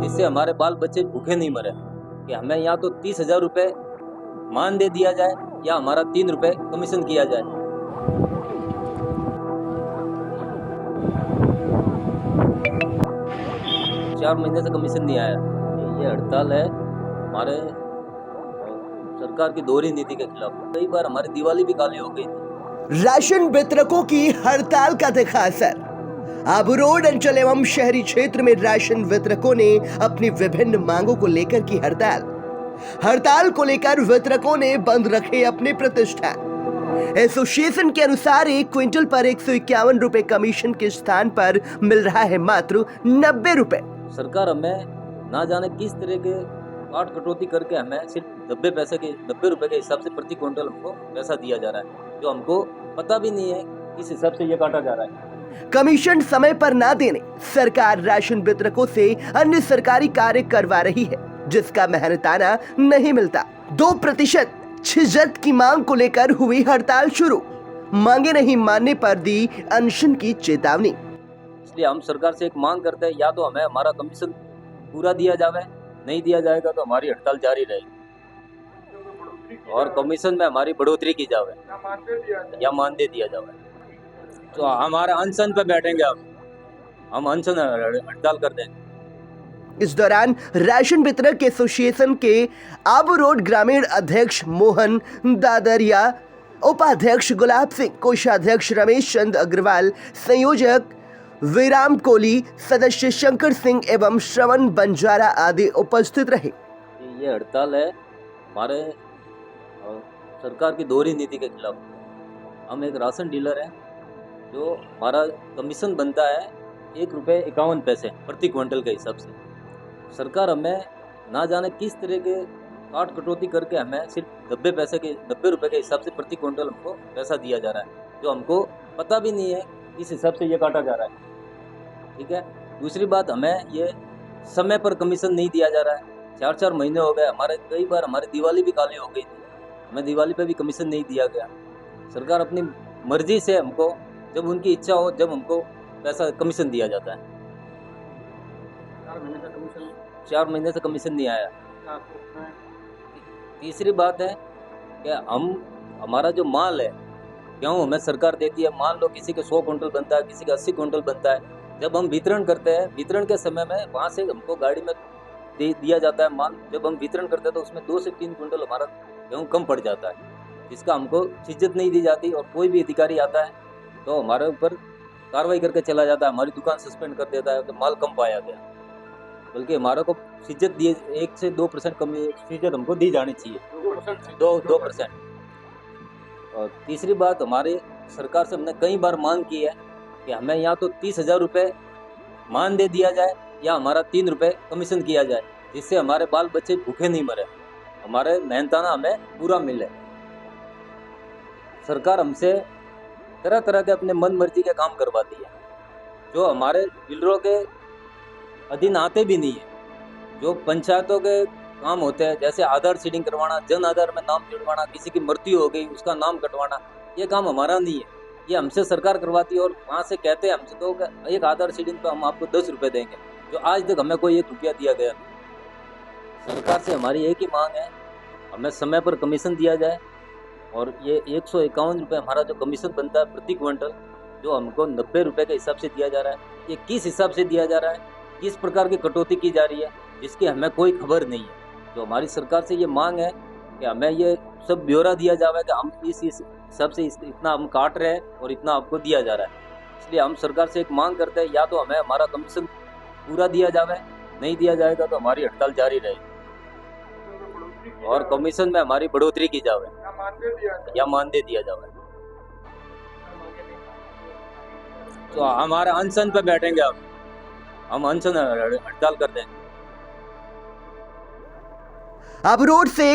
जिससे हमारे बाल बच्चे भूखे नहीं मरे। कि हमें या तो 30,000 रुपये मान दे दिया जाए या हमारा 3 रुपये कमीशन किया जाए। चार महीने से कमीशन नहीं आया। ये हड़ताल है हमारे सरकार की दोहरी नीति के खिलाफ। कई बार हमारी दिवाली भी काली हो गई थी। राशन वितरकों की हड़ताल का दिखा असर। आबू रोड अंचल एवं शहरी क्षेत्र में राशन वितरकों ने अपनी विभिन्न मांगों को लेकर की हड़ताल को लेकर वितरकों ने बंद रखे अपने प्रतिष्ठान। एसोसिएशन के अनुसार 1 क्विंटल पर 151 रुपए कमीशन के स्थान पर मिल रहा है मात्र 90 रुपए। सरकार हमें ना जाने किस तरह के काट कटौती करके हमें सिर्फ 90 रुपए के हिसाब से प्रति क्विंटल हमको पैसा दिया जा रहा है, जो हमको पता भी नहीं है किस हिसाब से ये काटा जा रहा है। कमीशन समय पर ना देने सरकार राशन वितरकों से अन्य सरकारी कार्य करवा रही है, जिसका मेहनताना नहीं मिलता। 2% छिजत की मांग को लेकर हुई हड़ताल शुरू। मांगे नहीं मानने पर दी अनशन की चेतावनी। इसलिए हम सरकार से एक मांग करते हैं, या तो हमें हमारा कमीशन पूरा दिया जावे, नहीं दिया जाएगा तो हमारी हड़ताल जारी रहेगी और कमीशन में हमारी बढ़ोतरी की जावे या मानदेय दिया जावे। तो हमारा अनशन पे बैठेंगे, हम अनशन हड़ताल कर देंगे। इस दौरान राशन वितरक एसोसिएशन के आबू रोड ग्रामीण अध्यक्ष मोहन दादरिया, उपाध्यक्ष गुलाब सिंह, कोषाध्यक्ष रमेश चंद अग्रवाल, संयोजक विराम कोहली, सदस्य शंकर सिंह एवं श्रवण बंजारा आदि उपस्थित रहे। ये हड़ताल है हमारे सरकार की दोहरी नीति के खिलाफ। हम एक राशन डीलर हैं, जो हमारा कमीशन बनता है 1.51 रुपये प्रति क्विंटल के हिसाब से। सरकार हमें ना जाने किस तरह के काट कटौती करके हमें सिर्फ 90 रुपये के हिसाब से प्रति क्विंटल हमको पैसा दिया जा रहा है, जो हमको पता भी नहीं है किस हिसाब से ये काटा जा रहा है। ठीक है। दूसरी बात, हमें ये समय पर कमीशन नहीं दिया जा रहा है। 4 महीने हो गए, कई बार हमारी दिवाली भी काली हो गई थी, हमें दिवाली पे भी कमीशन नहीं दिया गया। सरकार अपनी मर्जी से हमको, जब उनकी इच्छा हो, जब हमको पैसा कमीशन दिया जाता है। 4 महीने से कमीशन नहीं आया। तीसरी बात है कि हमारा जो माल है, गेहूँ हमें सरकार देती है। मान लो किसी के 100 क्विंटल बनता है, किसी का 80 क्विंटल बनता है। जब हम वितरण करते हैं, वितरण के समय में वहाँ से हमको गाड़ी में दिया जाता है माल। जब हम वितरण करते हैं तो उसमें 2 से 3 क्विंटल हमारा गेहूँ कम पड़ जाता है, जिसका हमको इज्जत नहीं दी जाती। और कोई भी अधिकारी आता है तो हमारे ऊपर कार्रवाई करके चला जाता है, हमारी दुकान सस्पेंड कर देता है कि माल कम पाया गया। बल्कि हमारे को इज्जत दिए 1 से 2% कम इज्जत हमको दी जानी चाहिए, 2%। और तीसरी बात, हमारी सरकार से हमने कई बार मांग की है कि हमें या तो 30,000 रुपये मान दे दिया जाए या हमारा 3 रुपये कमीशन किया जाए, जिससे हमारे बाल बच्चे भूखे नहीं मरे, हमारे मेहनताना हमें पूरा मिले। सरकार हमसे तरह तरह के अपने मन मर्जी के काम करवाती है, जो हमारे डीलरों के अधीन आते भी नहीं है। जो पंचायतों के काम होते हैं, जैसे आधार सीडिंग करवाना, जन आधार में नाम जुड़वाना, किसी की मृत्यु हो गई उसका नाम कटवाना, ये काम हमारा नहीं है, ये हमसे सरकार करवाती है। और वहाँ से कहते हैं हमसे तो एक आधार सीडिंग पे हम आपको 10 रुपये देंगे, जो आज तक हमें कोई 1 रुपया दिया गया नहीं। सरकार से हमारी एक ही मांग है, हमें समय पर कमीशन दिया जाए। और ये 151 रुपये हमारा जो कमीशन बनता है प्रति क्विंटल, जो हमको 90 रुपये के हिसाब से दिया जा रहा है, ये किस हिसाब से दिया जा रहा है, किस प्रकार की कटौती की जा रही है, जिसकी हमें कोई खबर नहीं है। जो हमारी सरकार से ये मांग है कि हमें ये सब ब्यौरा दिया जाए कि हम इस हिसाब से इतना हम काट रहे हैं और इतना आपको दिया जा रहा है। इसलिए हम सरकार से एक मांग करते हैं, या तो हमें हमारा कमीशन पूरा दिया जाए, नहीं दिया जाएगा तो हमारी हड़ताल जारी रहेगी और कमीशन में हमारी बढ़ोतरी की जाए या मानदेय दिया जाए। तो हमारा अनशन पे बैठेंगे, हम अनशन हड़ताल कर देंगे। आबू रोड से